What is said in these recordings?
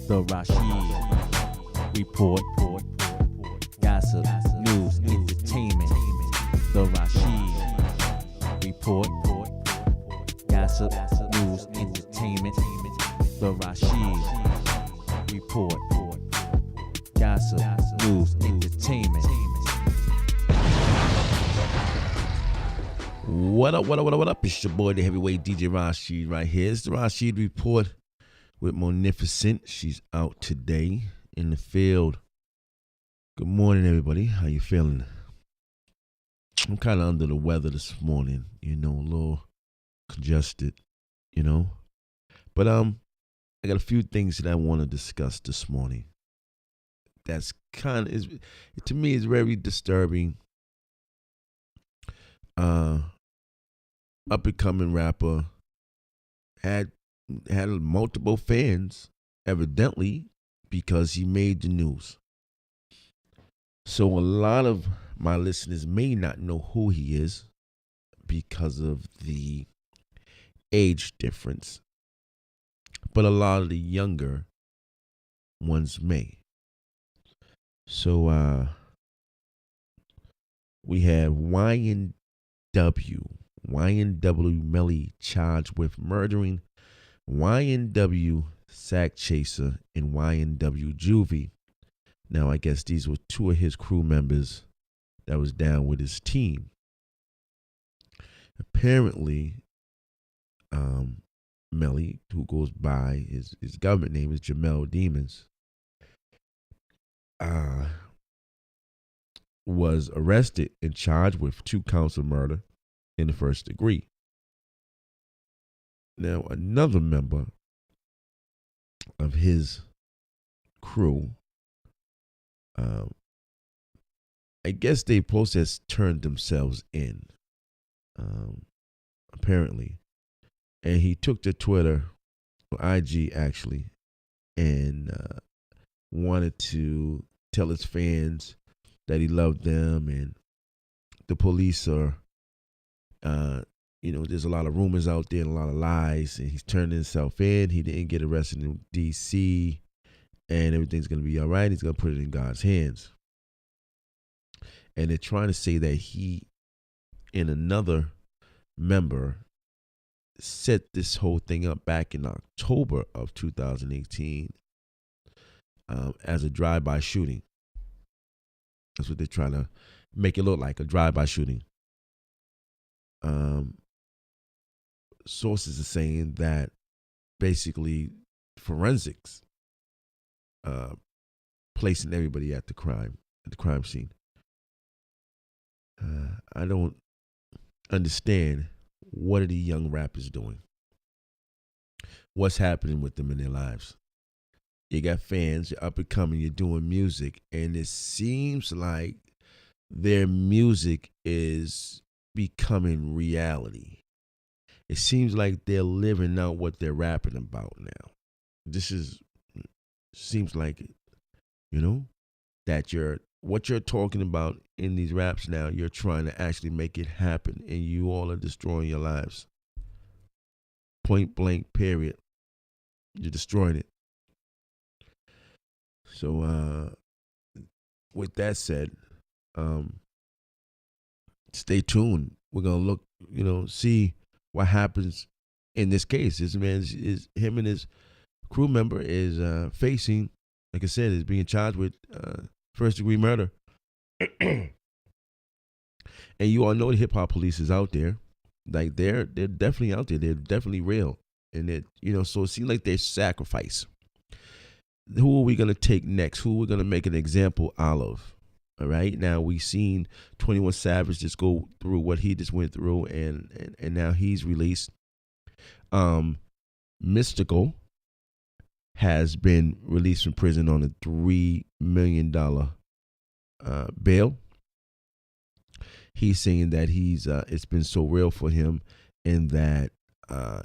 The Rasheed Report. Gossip, news, entertainment. The Rasheed Report. Gossip, news, entertainment. The Rasheed Report. Gossip, news, entertainment. What up? It's your boy, the heavyweight DJ Rasheed right here. It's the Rasheed Report with Monificent. She's out today in the field. Good morning, everybody. How you feeling? I'm kind of under the weather this morning, a little congested, But I got a few things that I want to discuss this morning. That's to me, it's very disturbing. Up and coming rapper had multiple fans, evidently, because he made the news. So a lot of my listeners may not know who he is because of the age difference, but a lot of the younger ones may. So we have YNW Melly charged with murdering YNW Sack Chaser and YNW Juvie. Now, I guess these were two of his crew members that was down with his team. Apparently, Melly, who goes by his government name is Jamel Demons, was arrested and charged with 2 counts of murder in the first degree. Now, another member of his crew, I guess they process turned themselves in, apparently. And he took to Twitter, or IG actually, and wanted to tell his fans that he loved them, and the police are, there's a lot of rumors out there and a lot of lies, and he's turned himself in. He didn't get arrested in D.C., and everything's going to be all right. He's going to put it in God's hands. And they're trying to say that he and another member set this whole thing up back in October of 2018 as a drive-by shooting. That's what they're trying to make it look like, a drive-by shooting. Sources are saying that basically forensics placing everybody at the crime scene. I don't understand, what are the young rappers doing? What's happening with them in their lives? You got fans, you're up and coming, you're doing music, and it seems like their music is becoming reality. It seems like they're living out what they're rapping about now. Seems like, that what you're talking about in these raps now, you're trying to actually make it happen, and you all are destroying your lives. Point blank, period. You're destroying it. So, with that said, stay tuned. We're gonna look, see what happens in this case. This man is him and his crew member is facing, like I said, is being charged with first degree murder. And you all know the hip hop police is out there. Like they're definitely out there. They're definitely real. And so it seems like they're sacrifice. Who are we gonna take next? Who we're gonna make an example out of? All right. Now we seen 21 Savage just go through what he just went through, and now he's released. Mystical has been released from prison on a $3 million bail. He's saying that it's been so real for him, and that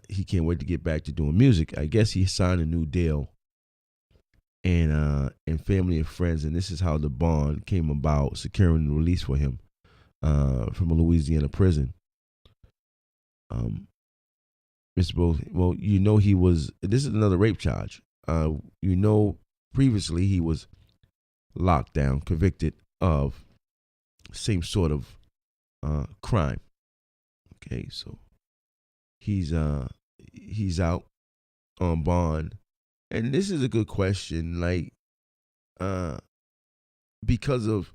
he can't wait to get back to doing music. I guess he signed a new deal, and family and friends, and this is how the bond came about, securing the release for him from a Louisiana prison. Mr. Well, this is another rape charge. You know, previously he was locked down, convicted of same sort of crime. Okay, so he's out on bond, and this is a good question. Like, because of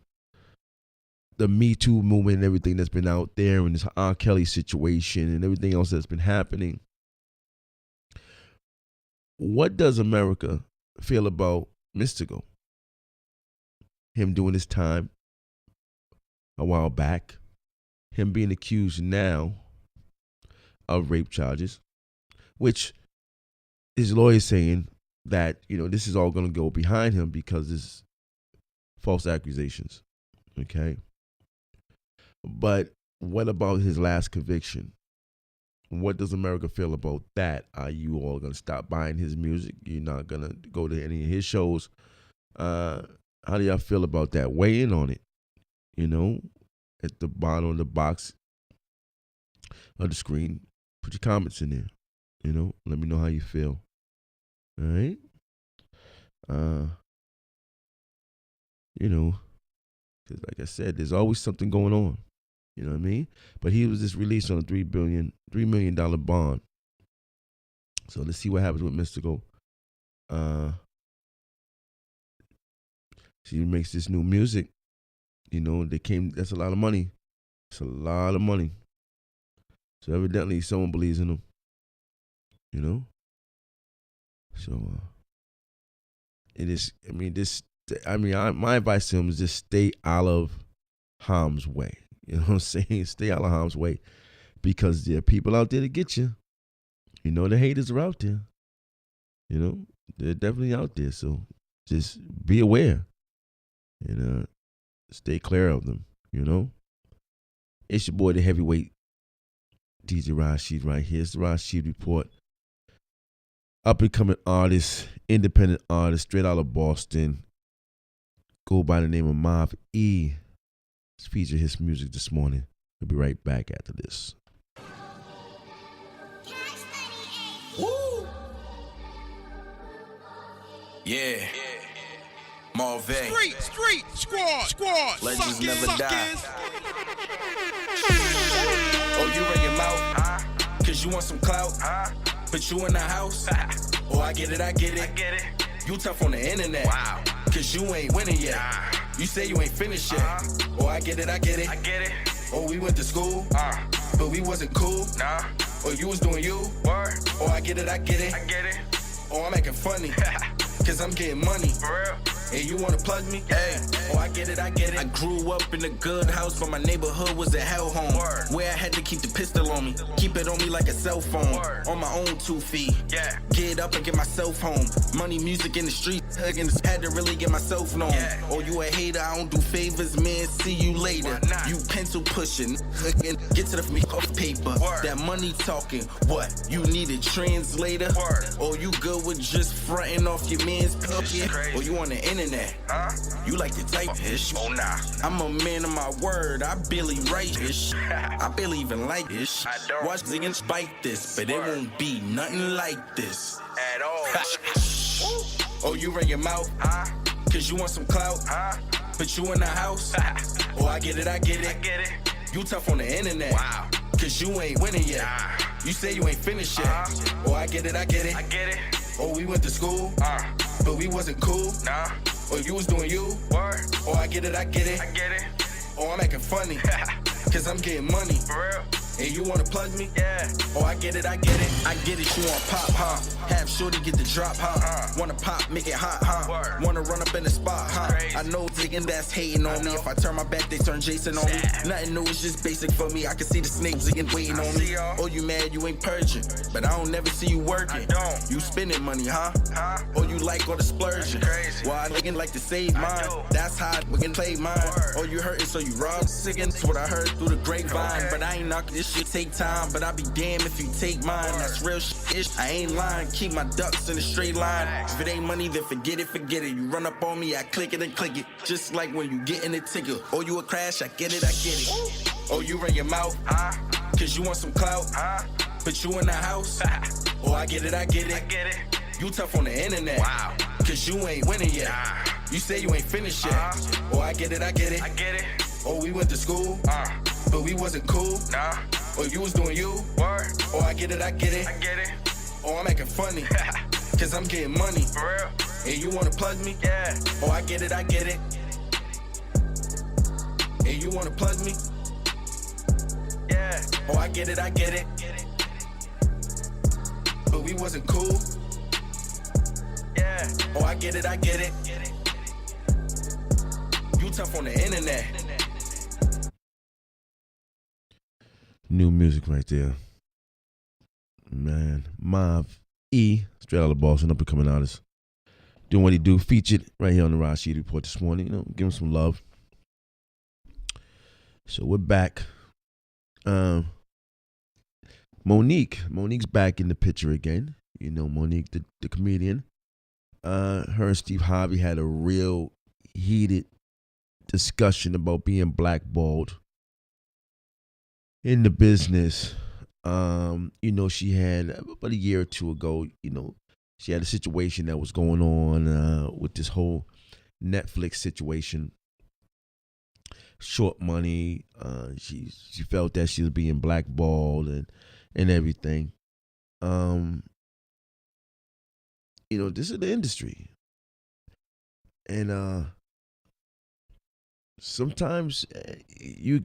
the Me Too movement and everything that's been out there, and this R. Kelly situation and everything else that's been happening, what does America feel about Mystical? Him doing his time a while back, him being accused now of rape charges, which his lawyer saying that, you know, this is all going to go behind him because it's false accusations. Okay. But what about his last conviction? What does America feel about that? Are you all going to stop buying his music? You're not going to go to any of his shows? How do y'all feel about that? Weigh in on it. You know, at the bottom of the box of the screen, put your comments in there. You know, let me know how you feel. All right. You know, because like I said, there's always something going on. You know what I mean? But he was just released on a $3 million bond. So let's see what happens with Mystical. She makes this new music. You know, that's a lot of money. It's a lot of money. So evidently someone believes in him. You know? So it is, my advice to him is just stay out of harm's way. You know what I'm saying? Stay out of harm's way. Because there are people out there to get you. You know, the haters are out there. You know, they're definitely out there. So just be aware. And stay clear of them, you know? It's your boy, the heavyweight DJ Rasheed right here. It's the Rasheed Report. Up and coming artist, independent artist, straight out of Boston. Go by the name of MARV'E. Let's feature his music this morning. We'll be right back after this. Woo! Yeah. MARV'E. Street, squad. Legends never die. Oh, you run your mouth, cause you want some clout. Put you in the house. Oh, I get it. You tough on the internet. Wow. Cause you ain't winning yet. You say you ain't finished yet. Oh, I get it. Oh, we went to school, but we wasn't cool. Nah. Oh, you was doing you. Word. Oh, I get it. Oh, I'm acting funny. Cause I'm getting money. For real. And you wanna plug me? Hey, oh, I get it. I grew up in a good house, but my neighborhood was a hell home. Word. Where I had to keep the pistol on me, keep it on me like a cell phone. Word. On my own 2 feet. Yeah. Get up and get myself home. Money, music in the street, hugging. Had to really get myself known. Yeah. Oh, you a hater? I don't do favors, man. See you later. You pencil pushing, hugging. Get to the me off paper. Word. That money talking. What? You need a translator? Word. Or you good with just fronting off your man's pocket? Or you on the internet? You like to type ish? Oh nah. I'm a man of my word. I barely write ish. I barely even like ish. I don't. Watch niggas bite this, but it won't be nothing like this at all. Oh, you run your mouth, cause you want some clout. Put you in the house. Oh, I get it. You tough on the internet. Wow. Cause you ain't winning yet. You say you ain't finished yet. Oh, I get it. Oh, we went to school, but we wasn't cool. Nah. Oh, you was doing you. Word. Oh, I get it. Oh, I'm acting funny. Cause I'm getting money. For real. And you wanna plug me? Yeah. Oh, I get it. I get it, you want pop, huh? Have shorty get the drop, huh? Wanna pop, make it hot, huh? Word. Wanna run up in the spot, huh? Crazy. I know digging that's hating on me. If I turn my back, they turn Jason on me. Nothing new, it's just basic for me. I can see the snakes again waiting on me. Oh, you mad, you ain't purging. But I don't never see you working. I don't. You spending money, huh? Oh, you like all the splurging. Well, I looking like to save mine. That's how we can play mine. Oh, you hurting, so you rob siggin'. That's what I heard through the grapevine. But I ain't knocking this shit take time, but I be damned if you take mine. That's real shit. I ain't lying. Keep my ducks in a straight line. If it ain't money, then forget it. You run up on me, I click it. Just like when you get in the ticket. Oh, you a crash, I get it. Oh, you run your mouth, cause you want some clout. Put you in the house. Oh, I get it. You tough on the internet. Wow. Cause you ain't winning yet. You say you ain't finished yet. Oh, I get it. Oh, we went to school, but we wasn't cool. Nah. Or you was doing you. Word. Oh, I get it. Oh, I'm acting funny. Cause I'm getting money. For real. And you wanna plug me? Yeah. Oh, I get it. And you wanna plug me? Yeah. Oh, I get it. But we wasn't cool. Yeah. Oh, I get it. You tough on the internet. New music right there. Man, MARV'E, straight out of Boston, up and coming artist. Doing what he do, featured right here on the Rasheed Report this morning. You know, give him some love. So we're back. Monique's back in the picture again. You know, Monique, the comedian. Her and Steve Harvey had a real heated discussion about being blackballed in the business. You know, she had about a year or two ago, you know, she had a situation that was going on with this whole Netflix situation. Short money. She felt that she was being blackballed and everything. You know, this is the industry. And sometimes you're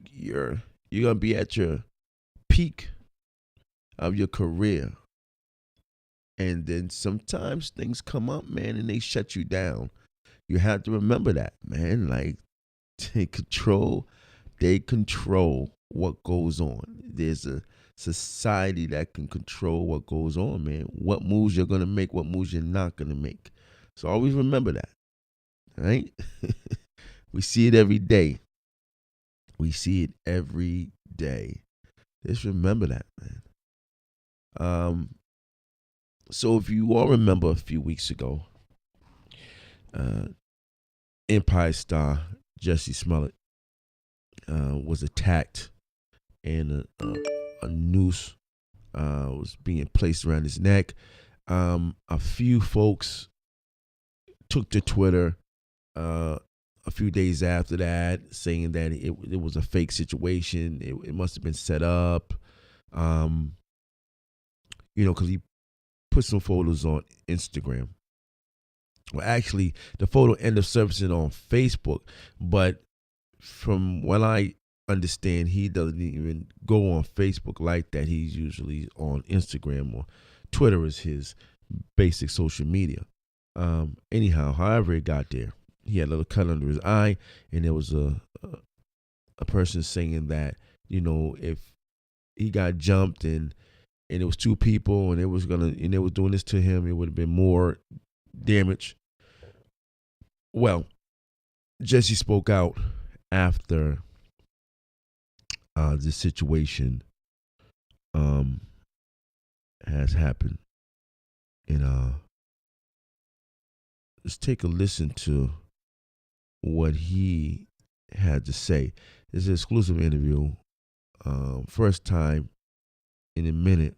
gonna be at your peak of your career. And then sometimes things come up, man, and they shut you down. You have to remember that, man. Like, they control what goes on. There's a society that can control what goes on, man. What moves you're gonna make, what moves you're not gonna make. So always remember that, right? We see it every day. Just remember that, man. So if you all remember a few weeks ago, Empire star Jussie Smollett was attacked, and a noose was being placed around his neck. A few folks took to Twitter a few days after that, saying that it was a fake situation. It must have been set up. You know, because he put some photos on Instagram. Well, actually, the photo ended up surfacing on Facebook, but from what I understand, he doesn't even go on Facebook like that. He's usually on Instagram, or Twitter is his basic social media. Anyhow, however it got there, he had a little cut under his eye, and there was a person saying that, you know, if he got jumped and it was two people and they was doing this to him, it would have been more damage. Well, Jussie spoke out after this situation has happened, and let's take a listen to what he had to say. It's an exclusive interview, first time in a minute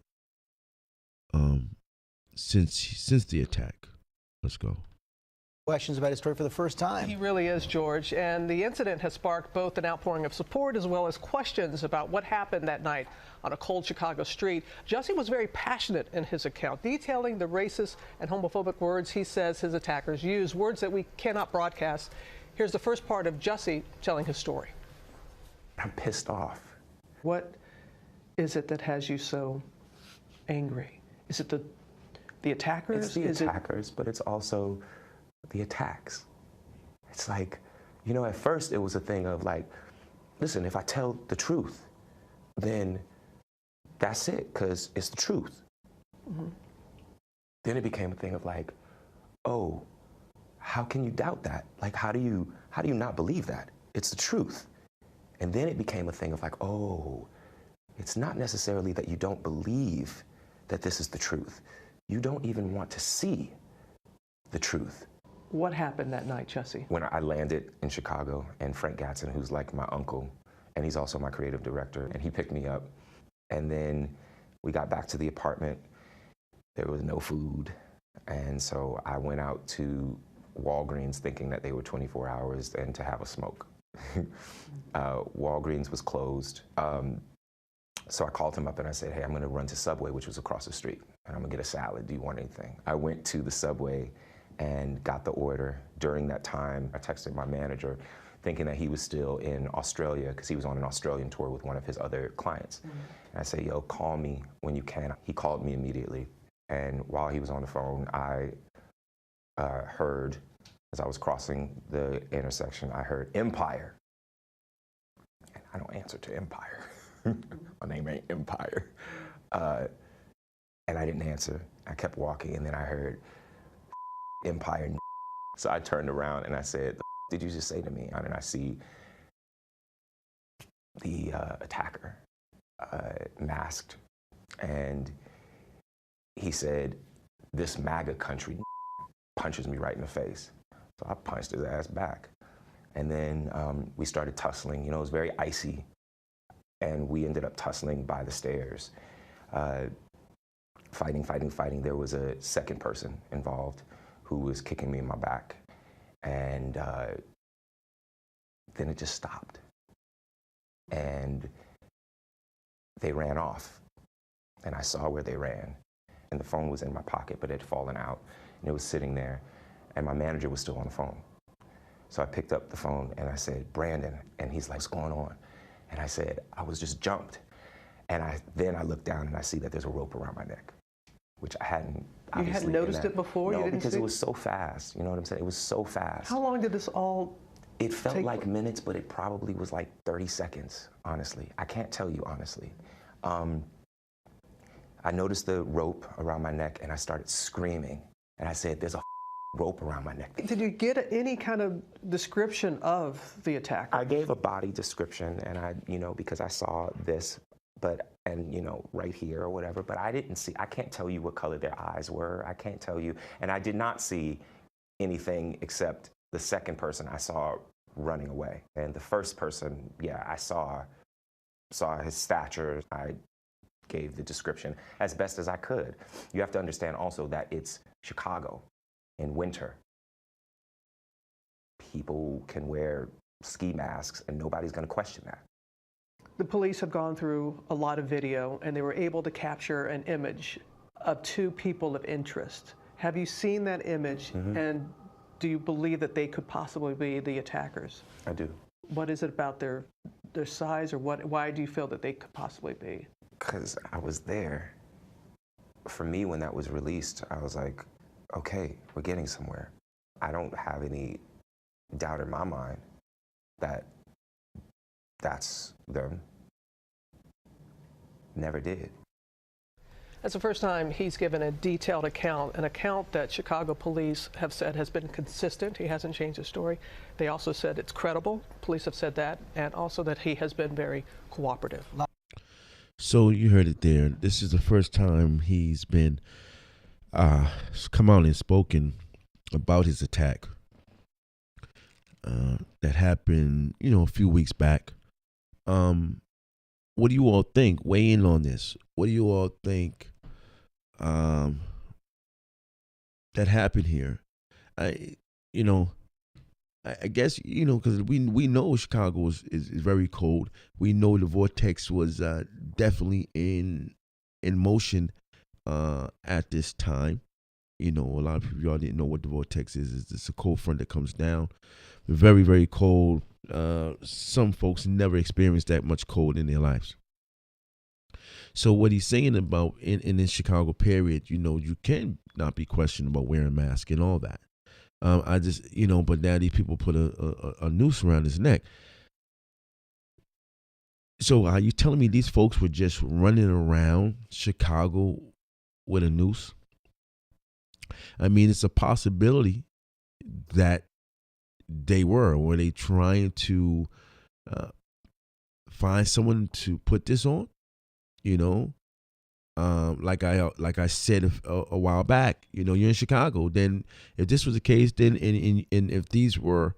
since the attack. Let's go. Questions about his story for the first time. He really is, George, and the incident has sparked both an outpouring of support as well as questions about what happened that night on a cold Chicago street. Jussie was very passionate in his account, detailing the racist and homophobic words he says his attackers used, words that we cannot broadcast. Here's the first part of Jussie telling his story. I'm pissed off. What is it that has you so angry? Is it the attackers? It's the attackers, but it's also the attacks. It's like, you know, at first it was a thing of like, listen, if I tell the truth, then that's it, because it's the truth. Mm-hmm. Then it became a thing of like, oh, how can you doubt that? Like, how do you not believe that? It's the truth. And then it became a thing of like, oh, it's not necessarily that you don't believe that this is the truth. You don't even want to see the truth. What happened that night, Jussie? When I landed in Chicago, and Frank Gatson, who's like my uncle, and he's also my creative director, and he picked me up. And then we got back to the apartment. There was no food. And so I went out to Walgreens thinking that they were 24 hours and to have a smoke. Walgreens was closed. So I called him up and I said, hey, I'm gonna run to Subway, which was across the street, and I'm gonna get a salad. Do you want anything? I went to the Subway and got the order. During that time, I texted my manager thinking that he was still in Australia because he was on an Australian tour with one of his other clients. And I said, yo, call me when you can. He called me immediately. And while he was on the phone, I heard, as I was crossing the intersection, I heard Empire. And I don't answer to Empire. My name ain't Empire. And I didn't answer. I kept walking, and then I heard Empire. So I turned around and I said, did you just say to me? And I see the attacker masked, and he said, this MAGA country punches me right in the face. So I punched his ass back. And then we started tussling. You know, it was very icy. And we ended up tussling by the stairs. Fighting. There was a second person involved who was kicking me in my back. And then it just stopped. And they ran off. And I saw where they ran. And the phone was in my pocket, but it had fallen out. And it was sitting there. And my manager was still on the phone. So I picked up the phone and I said, Brandon. And he's like, what's going on? And I said, I was just jumped. And then I looked down and I see that there's a rope around my neck, which I hadn't. You hadn't noticed it before? No, you didn't because see? It was so fast. You know what I'm saying? It was so fast. How long did this all It felt like minutes, but it probably was like 30 seconds, honestly. I can't tell you honestly. I noticed the rope around my neck and I started screaming. And I said, there's a rope around my neck. Did you get any kind of description of the attacker? I gave a body description, and I, you know, because I saw this, and you know, right here or whatever, but I didn't see, I can't tell you what color their eyes were. I can't tell you, and I did not see anything except the second person I saw running away. And the first person, yeah, I saw his stature. I gave the description as best as I could. You have to understand also that it's Chicago in winter. People can wear ski masks and nobody's going to question that. The police have gone through a lot of video and they were able to capture an image of two people of interest. Have you seen that image? And do you believe that they could possibly be the attackers? I do. What is it about their size, or why do you feel that they could possibly be? Because I was there. For me, when that was released, I was like, okay, we're getting somewhere. I don't have any doubt in my mind that that's them. Never did. That's the first time he's given a detailed account, an account that Chicago police have said has been consistent. He hasn't changed his story. They also said it's credible. Police have said that, and also that he has been very cooperative. So you heard it there. This is the first time he's been come out and spoken about his attack that happened, you know, a few weeks back. What do you all think? Weigh in on this. What do you all think that happened here? I guess, you know, because we know Chicago is very cold. We know the vortex was definitely in motion at this time. You know, a lot of people, y'all didn't know what the vortex is. It's a cold front that comes down. Very, very cold. Some folks never experienced that much cold in their lives. So what he's saying about in this Chicago period, you know, you can not be questioned about wearing a mask and all that. I just, you know, but now these people put a noose around his neck. So are you telling me these folks were just running around Chicago with a noose? I mean, it's a possibility that were they trying to find someone to put this on? You know, like I said a while back, you know, you're in Chicago. Then if this was the case, then and if these were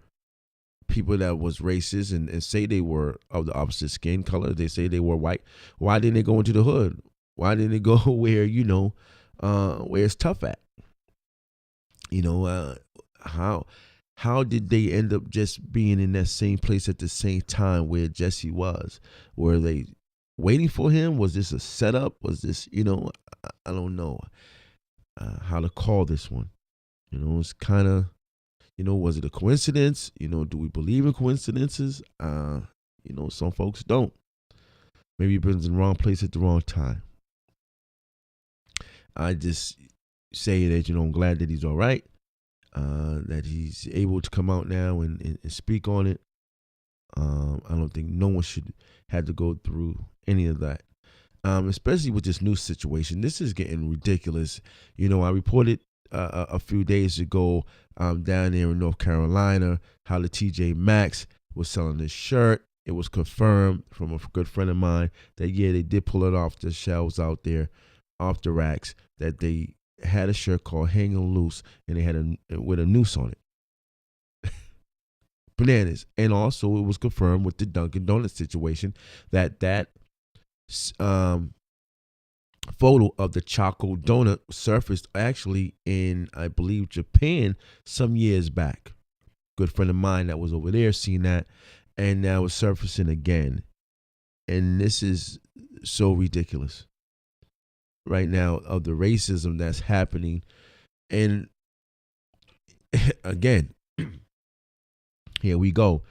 people that was racist and say they were of the opposite skin color, they say they were white, why didn't they go into the hood? Why didn't they go where, you know, where it's tough at? You know, how did they end up just being in that same place at the same time where Jesse was? Were they waiting for him? Was this a setup? Was this, you know, I don't know how to call this one. You know, it's kind of, you know, was it a coincidence? You know, do we believe in coincidences? You know, some folks don't. Maybe you've been in the wrong place at the wrong time. I just say that, you know, I'm glad that he's all right, that he's able to come out now and speak on it. I don't think no one should have to go through any of that, especially with this new situation. This is getting ridiculous. You know, I reported a few days ago down there in North Carolina how the JBACC was selling this shirt. It was confirmed from a good friend of mine that, yeah, they did pull it off the shelves out there, off the racks, that they had a shirt called Hanging Loose, and they had with a noose on it. Bananas. And also it was confirmed with the Dunkin' Donuts situation that photo of the Choco Donut surfaced actually in, I believe, Japan some years back. Good friend of mine that was over there seen that, and now it's surfacing again. And this is so ridiculous right now of the racism that's happening. And again, here we go.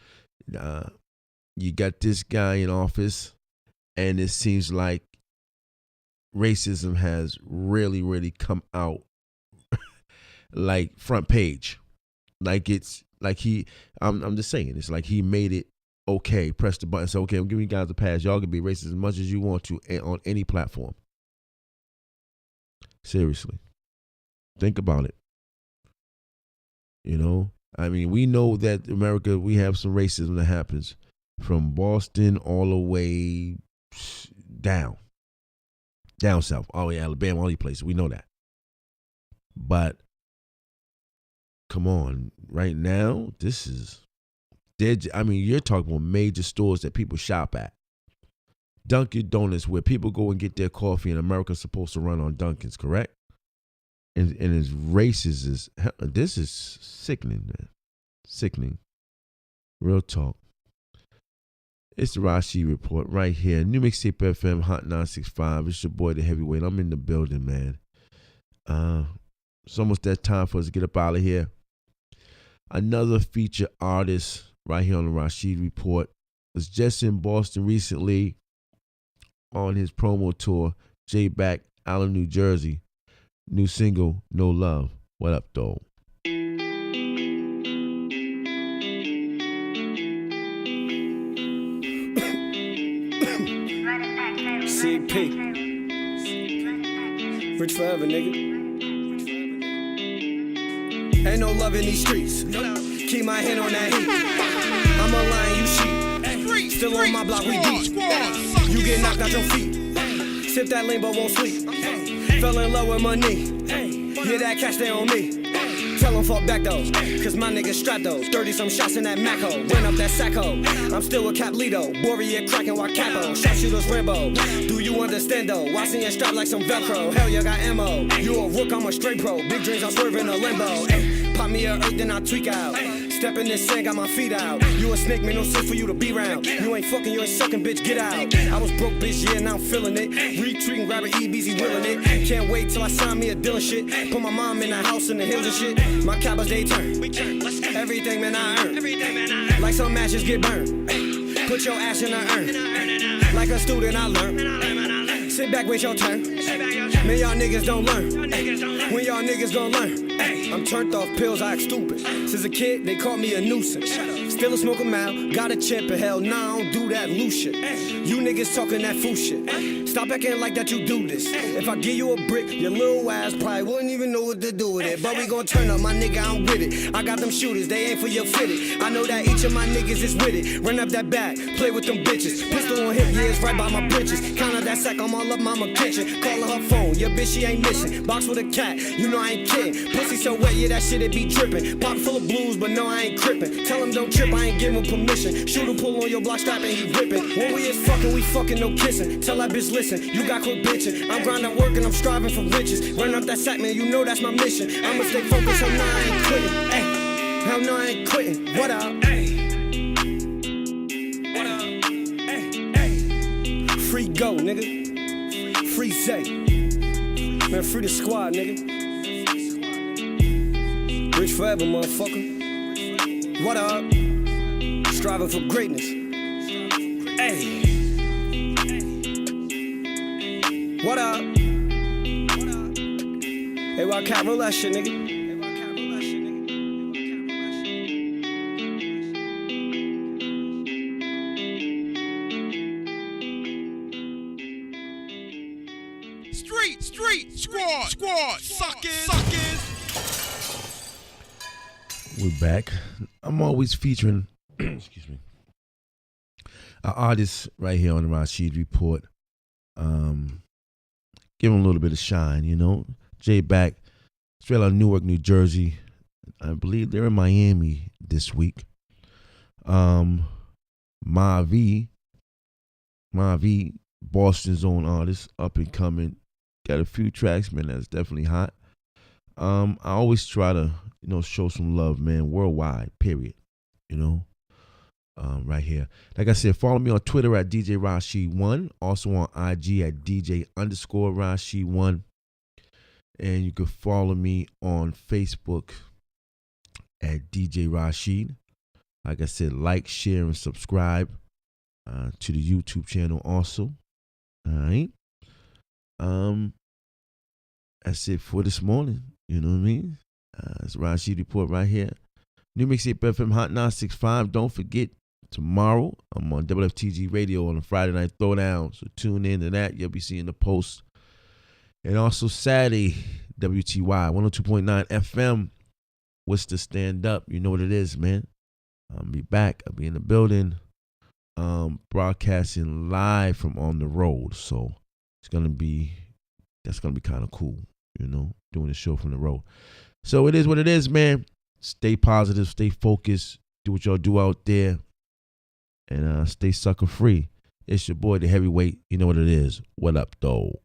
You got this guy in office, and it seems like racism has really, really come out like front page. Like it's like I'm just saying, it's like he made it okay, press the button, say, okay, I'm giving you guys a pass. Y'all can be racist as much as you want to on any platform. Seriously. Think about it. You know, I mean, we know that America, we have some racism that happens from Boston all the way down south, all the way Alabama, all these places. We know that. But come on, right now, this is dead. I mean, you're talking about major stores that people shop at. Dunkin' Donuts, where people go and get their coffee, and America's supposed to run on Dunkin's, correct? And as racist as this is sickening, man. Sickening. Real talk. It's the Rasheed Report right here. New Mixtape FM, Hot 965. It's your boy, the Heavyweight. I'm in the building, man. It's almost that time for us to get up out of here. Another feature artist right here on the Rasheed Report was just in Boston recently on his promo tour. JBACC, Allen, New Jersey. New single, No Love. What up, though? CP. Rich forever, nigga. Ain't no love in these streets. Keep my hand on that heat. I'm a lion, you sheep. Still on my block, we deep. You get knocked out your feet. Sip that lean, but won't sleep. Fell in love with money. Yeah, that cash they on me. Tell them fuck back though, cause my niggas strapped though. 30-some shots in that Mac-ho, run up that sack-ho. I'm still a Caplito, Boria cracking while capo. Sharpshooters Rambo, do you understand though? Watching your strap like some Velcro, hell you got ammo. You a rook, I'm a straight pro, big dreams, I'm swerving a limbo. Ay, pop me a earth, then I tweak out. Step in this sand, got my feet out. You a snake, man, no sense for you to be round. You ain't fucking, you ain't sucking, bitch, get out. I was broke, bitch, yeah, now I'm feeling it. Retreating, grabbing EBZ, willing it. Can't wait till I sign me a deal and shit. Put my mom in the house in the hills and shit. My coppers, they turn. Everything, man, I earn. Like some matches get burned. Put your ass in the urn. Like a student, I learn. Sit back, wait your turn. Man, y'all niggas don't learn. When y'all niggas gon' learn? I'm turned off pills, I act stupid. Since a kid, they called me a nuisance. Still a smoke 'em out, got a chip, but hell nah, I don't do that loose shit. You niggas talking that fool shit. Stop acting like that you do this. If I give you a brick, your little ass probably wouldn't even know what to do with it. But we gon' turn up, my nigga, I'm with it. I got them shooters, they ain't for your fitted. I know that each of my niggas is with it. Run up that back, play with them bitches. Pistol on hip, yeah, it's right by my britches. Count up that sack, I'm all up mama kitchen. Calling her phone, your bitch, she ain't missing. Box with a cat, you know I ain't kidding. Pussy so wet, yeah, that shit, it be dripping. Pop full of blues, but no, I ain't crippin'. Tell him don't trip, I ain't give him permission. Shooter pull on your block, strap and he rippin'. When we is fucking, we fucking, no kissing. Tell that bitch listen. listen, you got quit bitching. I'm grinding, working, I'm striving for riches. Run up that sack, man, you know that's my mission. I'ma stay focused, hell no, I ain't quitting. Ay, hell no, I ain't quitting. What up? Ay. What up? Ay, ay. Free go, nigga. Free Zay. Man, free the squad, nigga. Rich forever, motherfucker. What up? Striving for greatness. Hey. What up? Hey, why can't roll that shit, nigga? Street, squad, suckers. We're back. I'm always featuring, excuse me, an artist right here on the Rasheed Report. Give him a little bit of shine, you know. JBACC, straight out of Newark, New Jersey. I believe they're in Miami this week. MARV'E, Boston's own artist, up and coming. Got a few tracks, man, that's definitely hot. I always try to, you know, show some love, man, worldwide, period. You know, right here. Like I said, follow me on Twitter at DJ Rasheed1. Also on IG at DJ_Rasheed1. And you can follow me on Facebook at DJ Rasheed. Like I said, like, share, and subscribe to the YouTube channel also. All right. That's it for this morning. You know what I mean? It's Rasheed Report right here. New Mixtape FM Hot 965. Don't forget, tomorrow I'm on WFTG Radio on a Friday Night Throwdown. So tune in to that. You'll be seeing the post. And also Saturday, WTY 102.9 FM. What's the stand up? You know what it is, man. I'll be back. I'll be in the building. Broadcasting live from on the road. So that's gonna be kind of cool, you know, doing the show from the road. So it is what it is, man. Stay positive, stay focused, do what y'all do out there, and stay sucker free. It's your boy, the heavyweight. You know what it is. What up, though?